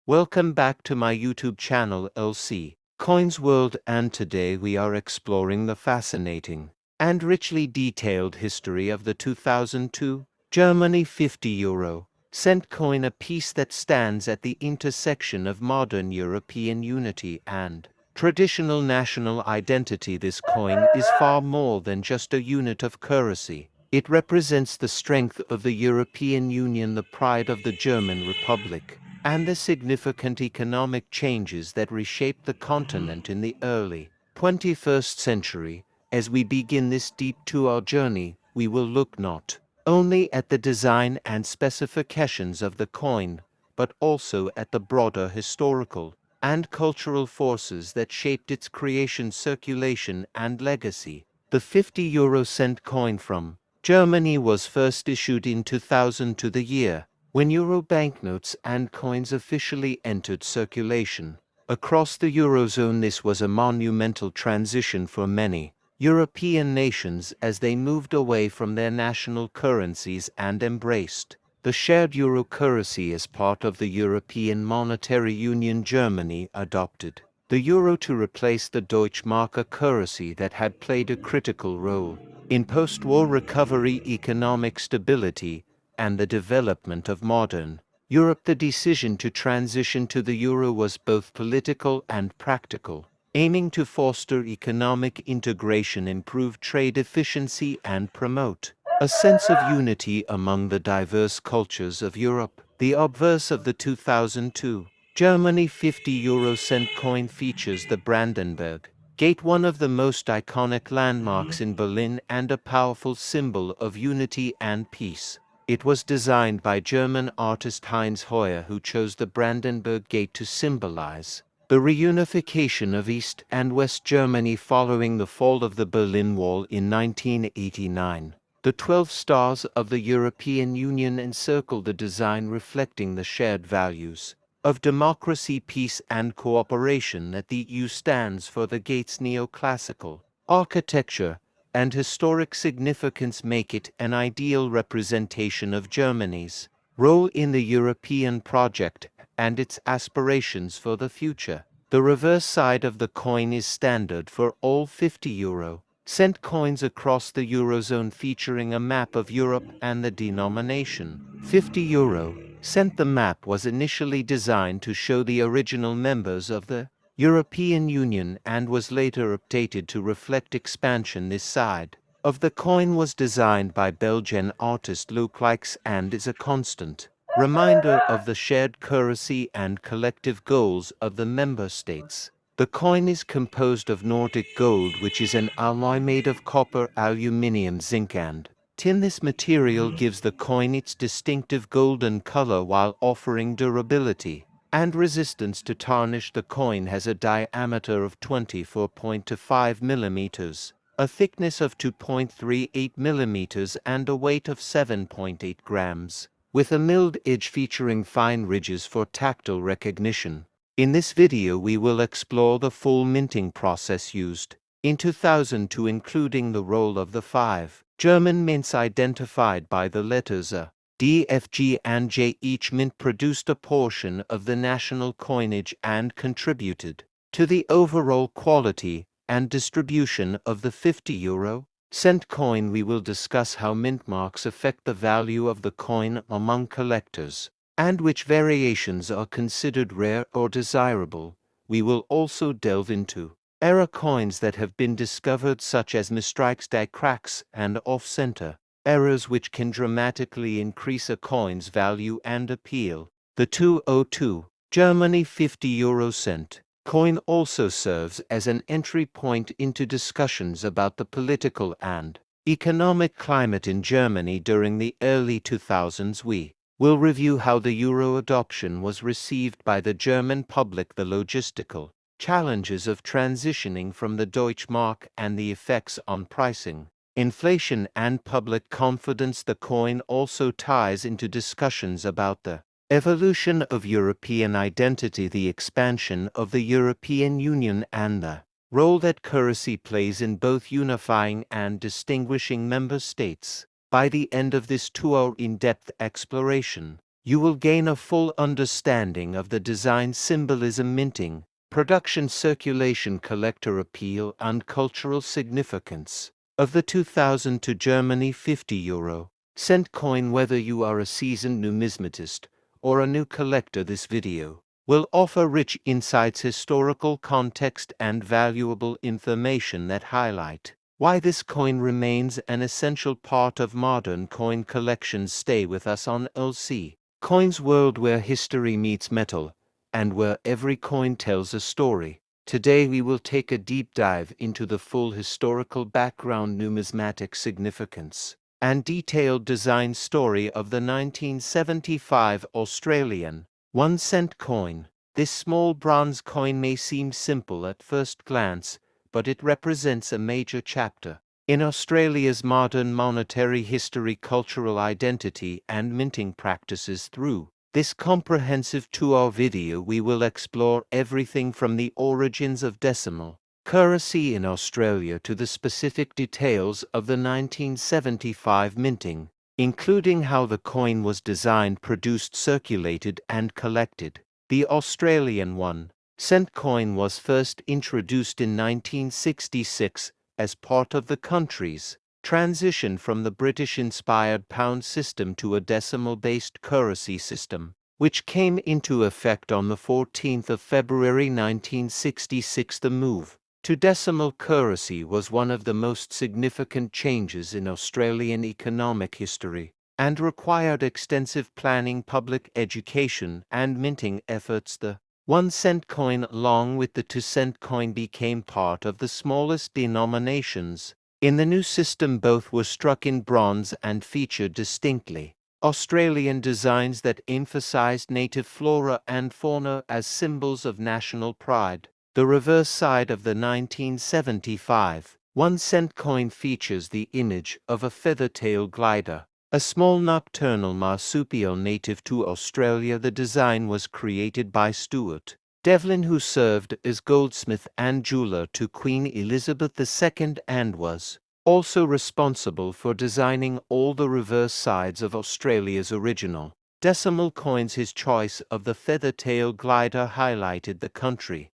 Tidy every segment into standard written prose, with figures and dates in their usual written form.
Welcome back to my YouTube channel LC Coins World, and today we are exploring the fascinating and richly detailed history of the 2002 Germany 50 euro cent coin, a piece that stands at the intersection of modern European unity and traditional national identity. This coin is far more than just a unit of currency. It represents the strength of the European Union, the pride of the German Republic, and the significant economic changes that reshaped the continent in the early 21st century. As we begin this deep 2-hour journey, we will look not only at the design and specifications of the coin, but also at the broader historical and cultural forces that shaped its creation, circulation, and legacy. The 50 euro cent coin from Germany was first issued in 2002, the year when euro banknotes and coins officially entered circulation across the Eurozone. This was a monumental transition for many European nations as they moved away from their national currencies and embraced the shared euro currency. As part of the European Monetary Union, Germany adopted the euro to replace the Deutschmark, a currency that had played a critical role in post-war recovery, economic stability, and the development of modern Europe. The decision to transition to the euro was both political and practical, aiming to foster economic integration, improve trade efficiency, and promote a sense of unity among the diverse cultures of Europe. The obverse of the 2002 Germany 50 euro cent coin features the Brandenburg Gate, one of the most iconic landmarks in Berlin and a powerful symbol of unity and peace. It was designed by German artist Heinz Hoyer, who chose the Brandenburg Gate to symbolize the reunification of East and West Germany following the fall of the Berlin Wall in 1989. The 12 stars of the European Union encircle the design, reflecting the shared values of democracy, peace, and cooperation that the EU stands for. The gate's neoclassical architecture and historic significance make it an ideal representation of Germany's role in the European project and its aspirations for the future. The reverse side of the coin is standard for all 50 euro cent coins across the Eurozone, featuring a map of Europe and the denomination 50 euro cent. The map was initially designed to show the original members of the European Union and was later updated to reflect expansion. This side of the coin was designed by Belgian artist Luc Likes and is a constant reminder of the shared currency and collective goals of the member states. The coin is composed of Nordic gold, which is an alloy made of copper, aluminium, zinc, and tin. This material gives the coin its distinctive golden color while offering durability and resistance to tarnish. The coin has a diameter of 24.25 millimeters, a thickness of 2.38 millimeters, and a weight of 7.8 grams, with a milled edge featuring fine ridges for tactile recognition. In this video we will explore the full minting process used in 2002, including the role of the 5 German mints identified by the letters A, D, F, G, and J. Each mint produced a portion of the national coinage and contributed to the overall quality and distribution of the 50 euro cent coin. We will discuss how mint marks affect the value of the coin among collectors and which variations are considered rare or desirable. We will also delve into error coins that have been discovered, such as misstrikes, die cracks, and off-center errors, which can dramatically increase a coin's value and appeal. The 2002 Germany 50 euro cent coin also serves as an entry point into discussions about the political and economic climate in Germany during the early 2000s. We will review how the euro adoption was received by the German public, the logistical challenges of transitioning from the Deutschmark, and the effects on pricing, inflation, and public confidence. The coin also ties into discussions about the evolution of European identity, the expansion of the European Union, and the role that currency plays in both unifying and distinguishing member states. By the end of this 2-hour in-depth exploration, you will gain a full understanding of the design symbolism, minting, production, circulation, collector appeal, and cultural significance of the 2002 Germany €50 coin. Whether you are a seasoned numismatist or a new collector, this video will offer rich insights, historical context, and valuable information that highlight why this coin remains an essential part of modern coin collections. Stay with us on LC Coins World, where history meets metal, and where every coin tells a story. Today we will take a deep dive into the full historical background, numismatic significance, and detailed design story of the 1975 Australian 1-cent coin. This small bronze coin may seem simple at first glance, but it represents a major chapter in Australia's modern monetary history, cultural identity, and minting practices. Through this comprehensive 2-hour video, we will explore everything from the origins of decimal currency in Australia to the specific details of the 1975 minting, including how the coin was designed, produced, circulated, and collected. The Australian 1-cent coin was first introduced in 1966 as part of the country's transition from the British-inspired pound system to a decimal-based currency system, which came into effect on the 14th of February 1966. The move to decimal currency was one of the most significant changes in Australian economic history and required extensive planning, public education, and minting efforts. The 1-cent coin, along with the 2-cent coin, became part of the smallest denominations in the new system. Both were struck in bronze and featured distinctly Australian designs that emphasized native flora and fauna as symbols of national pride. The reverse side of the 1975 1-cent coin features the image of a feather-tailed glider, a small nocturnal marsupial native to Australia. The design was created by Stuart Devlin, who served as goldsmith and jeweler to Queen Elizabeth II and was also responsible for designing all the reverse sides of Australia's original decimal coins. His choice of the feather-tailed glider highlighted the country's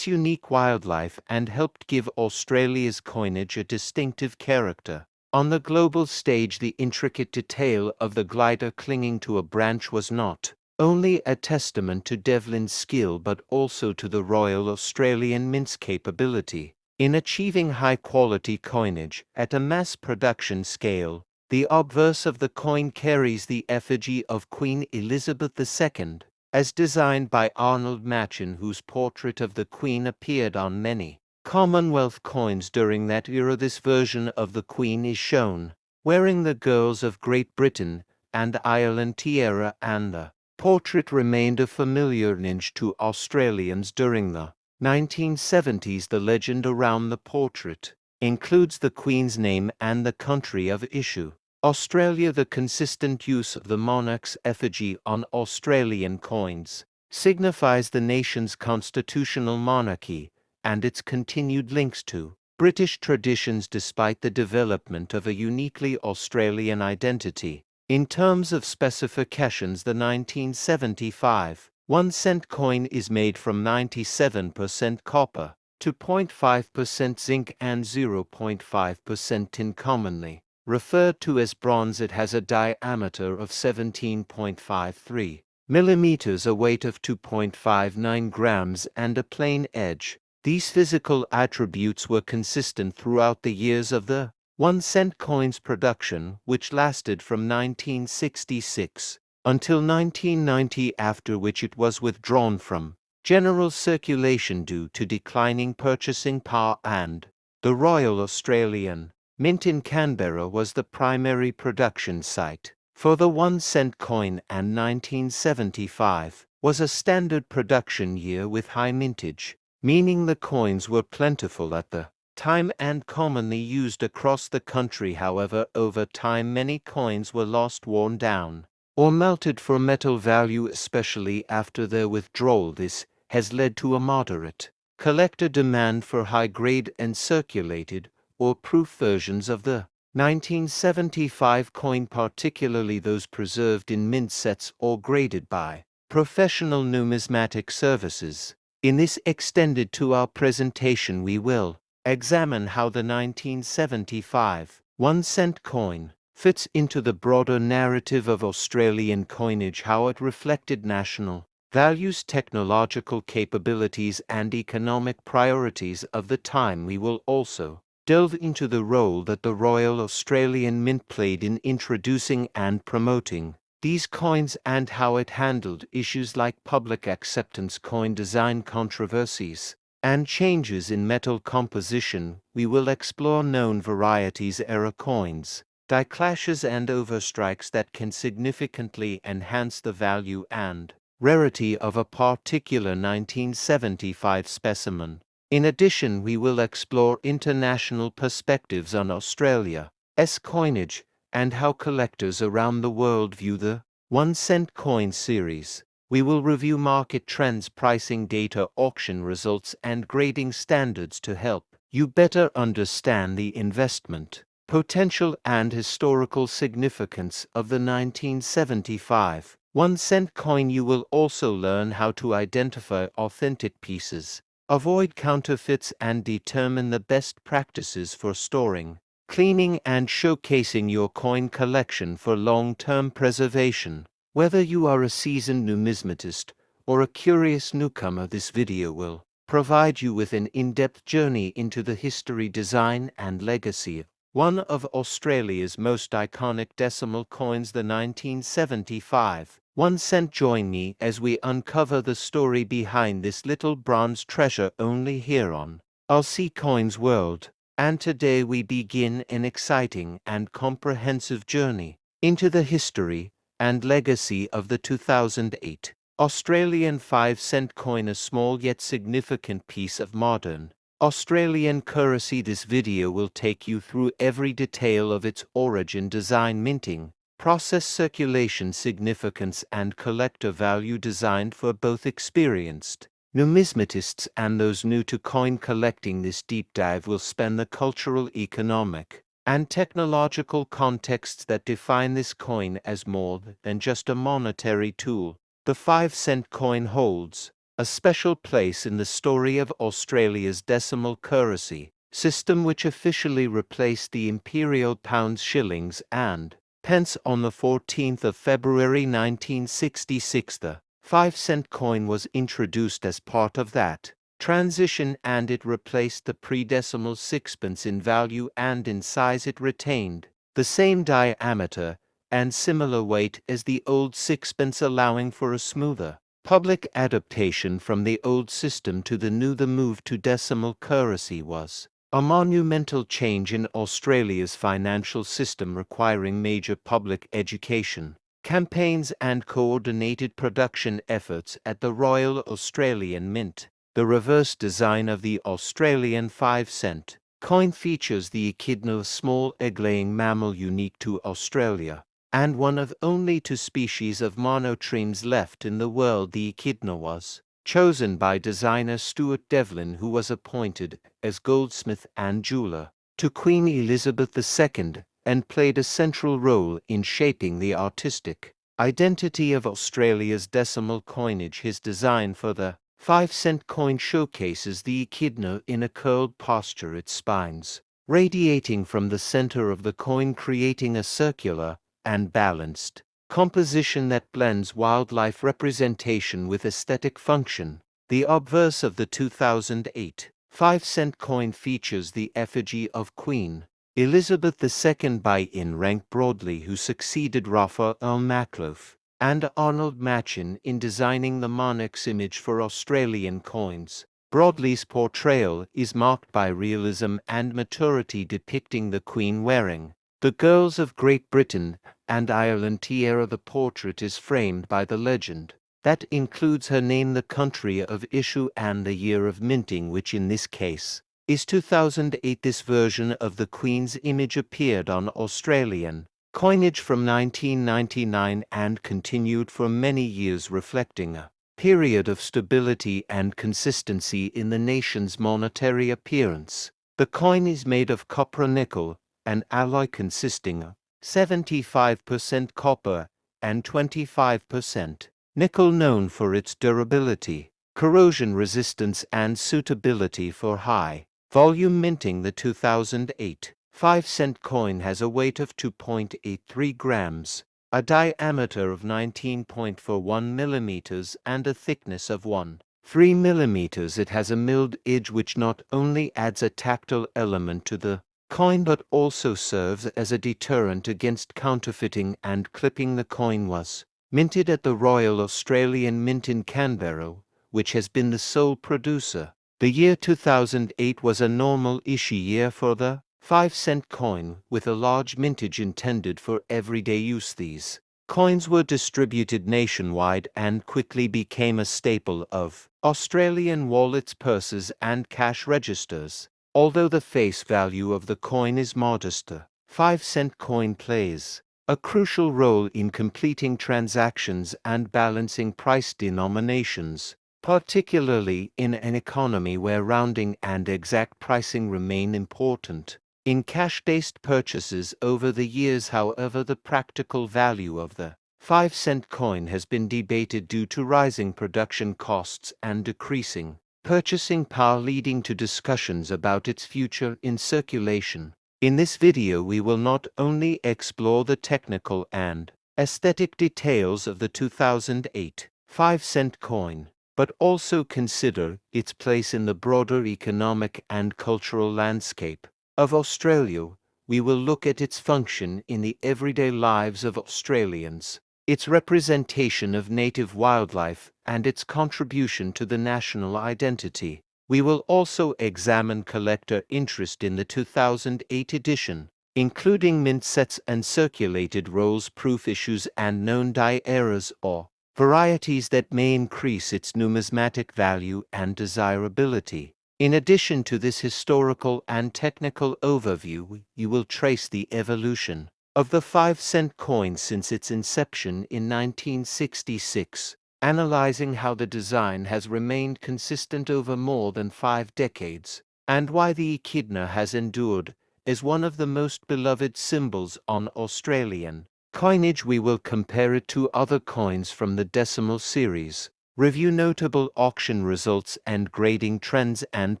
unique wildlife and helped give Australia's coinage a distinctive character. On the global stage, the intricate detail of the glider clinging to a branch was not only a testament to Devlin's skill but also to the Royal Australian Mint's capability in achieving high-quality coinage at a mass production scale. The obverse of the coin carries the effigy of Queen Elizabeth II, as designed by Arnold Machin, whose portrait of the Queen appeared on many Commonwealth coins during that era. This version of the Queen is shown wearing the Girls of Great Britain and Ireland tiara, and the portrait remained a familiar image to Australians during the 1970s. The legend around the portrait includes the Queen's name and the country of issue, Australia. The consistent use of the monarch's effigy on Australian coins signifies the nation's constitutional monarchy and its continued links to British traditions despite the development of a uniquely Australian identity. In terms of specifications, the 1975 1-cent coin is made from 97% copper, 2.5% zinc, and 0.5% tin, commonly referred to as bronze. It has a diameter of 17.53 millimeters, a weight of 2.59 grams, and a plain edge. These physical attributes were consistent throughout the years of the 1-cent coin's production, which lasted from 1966 until 1990, after which it was withdrawn from general circulation due to declining purchasing power, and the Royal Australian Mint in Canberra was the primary production site for the 1-cent coin, and 1975 was a standard production year with high mintage, meaning the coins were plentiful at the time and commonly used across the country. However, over time many coins were lost, worn down, or melted for metal value, especially after their withdrawal. This has led to a moderate collector demand for high-grade and circulated or proof versions of the 1975 coin, particularly those preserved in mint sets or graded by professional numismatic services. In this extended 2-hour presentation we will examine how the 1975 1-cent coin fits into the broader narrative of Australian coinage, how it reflected national values, technological capabilities, and economic priorities of the time. We will also delve into the role that the Royal Australian Mint played in introducing and promoting these coins and how it handled issues like public acceptance, coin design controversies, and changes in metal composition. We will explore known varieties, era coins, die clashes, and overstrikes that can significantly enhance the value and rarity of a particular 1975 specimen. In addition, we will explore international perspectives on Australia's coinage and how collectors around the world view the 1-cent coin series. We will review market trends, pricing data, auction results, and grading standards to help you better understand the investment potential and historical significance of the 1975 1-cent coin. You will also learn how to identify authentic pieces, avoid counterfeits, and determine the best practices for storing, cleaning, and showcasing your coin collection for long-term preservation. Whether you are a seasoned numismatist or a curious newcomer, this video will provide you with an in-depth journey into the history, design, and legacy of one of Australia's most iconic decimal coins, the 1975 1-cent. Join me as we uncover the story behind this little bronze treasure, only here on LC Coins World. And today we begin an exciting and comprehensive journey into the history and legacy of the 2008 Australian 5-cent coin, a small yet significant piece of modern Australian currency. This video will take you through every detail of its origin, design, minting process, circulation, significance, and collector value, designed for both experienced numismatists and those new to coin collecting. This deep dive will span the cultural, economic, and technological contexts that define this coin as more than just a monetary tool. The 5-cent coin holds a special place in the story of Australia's decimal currency system, which officially replaced the imperial pounds, shillings, and pence on the 14th of February 1966. The 5-cent coin was introduced as part of that transition, and it replaced the pre-decimal sixpence in value and in size. It retained the same diameter and similar weight as the old sixpence, allowing for a smoother public adaptation from the old system to the new. The move to decimal currency was a monumental change in Australia's financial system, requiring major public education campaigns and coordinated production efforts at the Royal Australian Mint. The reverse design of the Australian 5-cent coin features the echidna, a small egg-laying mammal unique to Australia and one of only 2 species of monotremes left in the world. The echidna was chosen by designer Stuart Devlin, who was appointed as goldsmith and jeweler to Queen Elizabeth II and played a central role in shaping the artistic identity of Australia's decimal coinage. His design for the 5-cent coin showcases the echidna in a curled posture, its spines radiating from the center of the coin, creating a circular and balanced composition that blends wildlife representation with aesthetic function. The obverse of the 2008 5-cent coin features the effigy of Queen Elizabeth II by in rank Broadley, who succeeded Raphael Makhlouf and Arnold Machin in designing the monarch's image for Australian coins. Broadley's portrayal is marked by realism and maturity, depicting the Queen wearing the girls of Great Britain and Ireland tiara. The portrait is framed by the legend that includes her name, the country of issue, and the year of minting, which in this case is 2008. This version of the Queen's image appeared on Australian coinage from 1999 and continued for many years, reflecting a period of stability and consistency in the nation's monetary appearance. The coin is made of copper nickel an alloy consisting of 75% copper and 25% nickel, known for its durability, corrosion resistance, and suitability for high-volume minting. The 2008 5-cent coin has a weight of 2.83 grams, a diameter of 19.41 millimeters, and a thickness of 1.3 millimeters. It has a milled edge, which not only adds a tactile element to the coin but also serves as a deterrent against counterfeiting and clipping. The coin was minted at the Royal Australian Mint in Canberra, which has been the sole producer. The year 2008 was a normal issue year for the 5-cent coin, with a large mintage intended for everyday use. These coins were distributed nationwide and quickly became a staple of Australian wallets, purses, and cash registers. Although the face value of the coin is modest, the 5-cent coin plays a crucial role in completing transactions and balancing price denominations, particularly in an economy where rounding and exact pricing remain important. In cash-based purchases over the years, however, the practical value of the 5-cent coin has been debated due to rising production costs and decreasing purchasing power, leading to discussions about its future in circulation. In this video, we will not only explore the technical and aesthetic details of the 2008 5-cent coin, but also consider its place in the broader economic and cultural landscape of Australia. We will look at its function in the everyday lives of Australians, its representation of native wildlife, and its contribution to the national identity. We will also examine collector interest in the 2008 edition, including mint sets and circulated rolls, proof issues, and known die errors or varieties that may increase its numismatic value and desirability. In addition to this historical and technical overview, you will trace the evolution of the 5-cent coin since its inception in 1966, analyzing how the design has remained consistent over more than 5 decades, and why the echidna has endured as one of the most beloved symbols on Australian coinage. We will compare it to other coins from the decimal series, review notable auction results and grading trends, and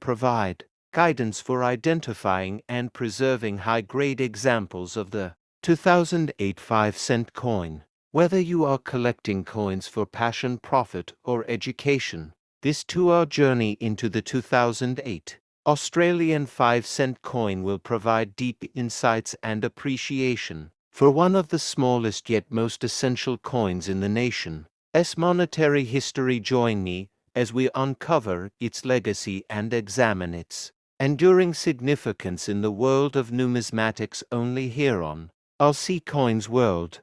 provide guidance for identifying and preserving high-grade examples of the 2008 5-cent coin. Whether you are collecting coins for passion, profit, or education, this 2-hour journey into the 2008 Australian 5-cent coin will provide deep insights and appreciation for one of the smallest yet most essential coins in the nation's monetary history. Join me as we uncover its legacy and examine its enduring significance in the world of numismatics, only here on LC Coins World.